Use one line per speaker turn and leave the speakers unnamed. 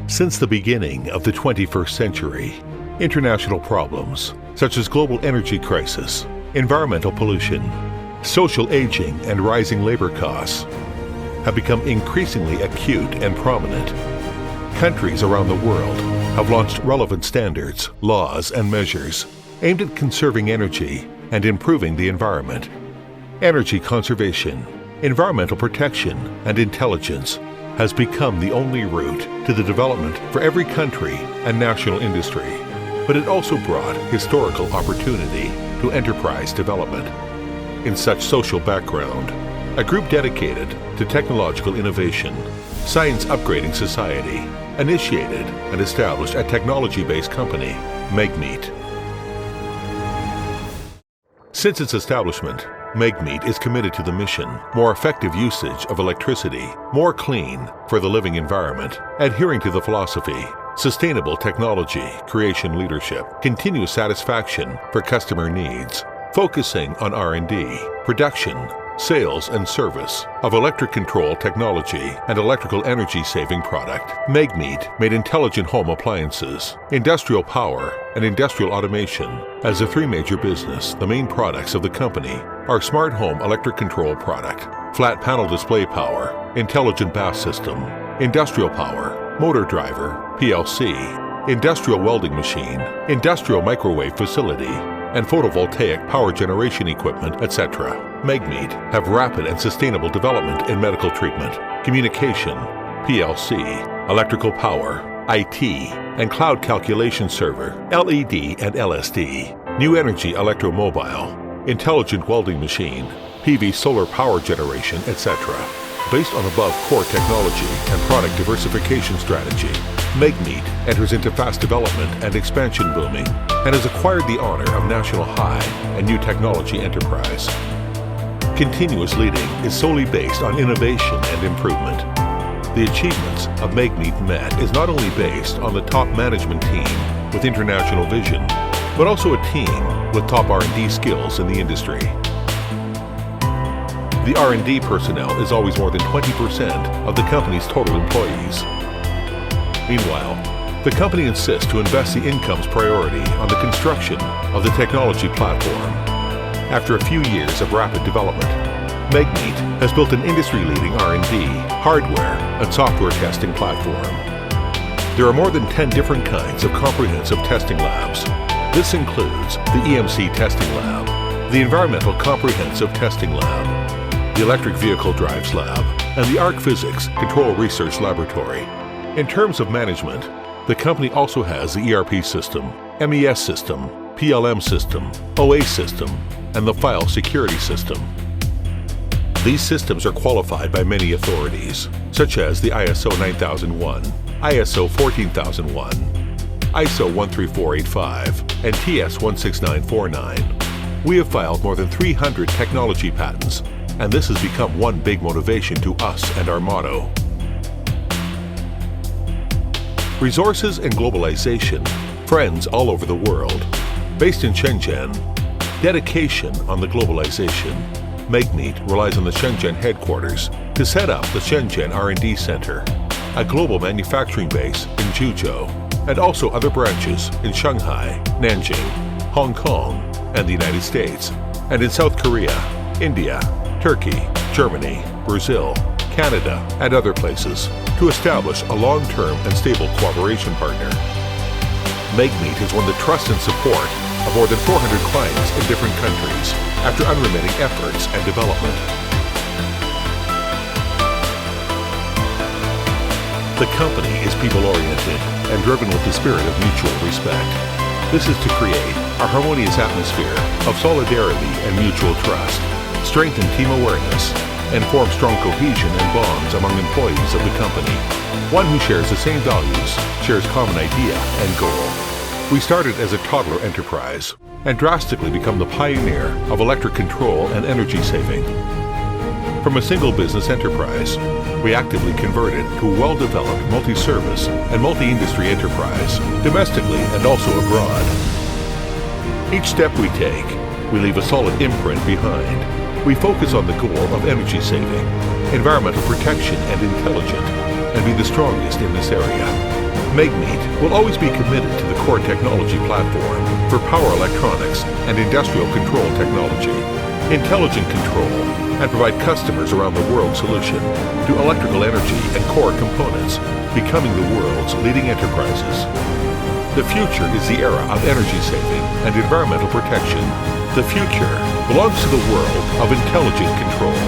Since the beginning of the 21st century, international problems such as global energy crisis, environmental pollution, social aging, and rising labor costs have become increasingly acute and prominent. Countries around the world have launched relevant standards, laws, and measures aimed at conserving energy and improving the environment. Energy conservation, environmental protection, and intelligence has become the only route to the development for every country and national industry, but it also brought historical opportunity to enterprise development. In such social background, a group dedicated to technological innovation, science upgrading society, initiated and established a technology-based company, Megmeet. Since its establishment, Megmeet is committed to the mission, more effective usage of electricity, more clean for the living environment, adhering to the philosophy, sustainable technology, creation leadership, continuous satisfaction for customer needs, focusing on R&D, production, sales and service of electric control technology and electrical energy saving product. Megmeet made intelligent home appliances, industrial power, and industrial automation. As a three major business, the main products of the company are smart home electric control product, flat panel display power, intelligent bath system, industrial power, motor driver, PLC, industrial welding machine, industrial microwave facility, and photovoltaic power generation equipment, etc. Megmeet have rapid and sustainable development in medical treatment, communication, PLC, electrical power, IT, and cloud calculation server, LED and LSD, new energy electromobile, intelligent welding machine, PV solar power generation, etc. Based on above core technology and product diversification strategy, Megmeet enters into fast development and expansion booming and has acquired the honor of National High and New Technology Enterprise. Continuous leading is solely based on innovation and improvement. The achievements of Megmeet Met is not only based on the top management team with international vision, but also a team with top R&D skills in the industry. The R&D personnel is always more than 20% of the company's total employees. Meanwhile, the company insists to invest the income's priority on the construction of the technology platform. After a few years of rapid development, Megmeet has built an industry-leading R&D, hardware, and software testing platform. There are more than 10 different kinds of comprehensive testing labs. This includes the EMC Testing Lab, the Environmental Comprehensive Testing Lab, the Electric Vehicle Drives Lab, and the Arc Physics Control Research Laboratory. In terms of management, the company also has the ERP system, MES system, PLM system, OA system, and the File Security System. These systems are qualified by many authorities, such as the ISO 9001, ISO 14001, ISO 13485, and TS 16949. We have filed more than 300 technology patents, and this has become one big motivation to us and our motto. Resources and globalization, friends all over the world. Based in Shenzhen, dedication on the globalization. Megmeet relies on the Shenzhen headquarters to set up the Shenzhen R&D Center, a global manufacturing base in Zhuzhou, and also other branches in Shanghai, Nanjing, Hong Kong, and the United States, and in South Korea, India, Turkey, Germany, Brazil, Canada, and other places to establish a long-term and stable cooperation partner. Megmeet has won the trust and support of more than 400 clients in different countries after unremitting efforts and development. The company is people-oriented and driven with the spirit of mutual respect. This is to create a harmonious atmosphere of solidarity and mutual trust, strengthen team awareness, and form strong cohesion and bonds among employees of the company. One who shares the same values, shares common idea and goal. We started as a toddler enterprise and drastically become the pioneer of electric control and energy saving. From a single business enterprise, we actively converted to a well-developed multi-service and multi-industry enterprise, domestically and also abroad. Each step we take, we leave a solid imprint behind. We focus on the goal of energy saving, environmental protection, and intelligent, and be the strongest in this area. Megmeet will always be committed to the core technology platform for power electronics and industrial control technology, intelligent control, and provide customers around the world solution to electrical energy and core components, becoming the world's leading enterprises. The future is the era of energy saving and environmental protection. The future belongs to the world of intelligent control.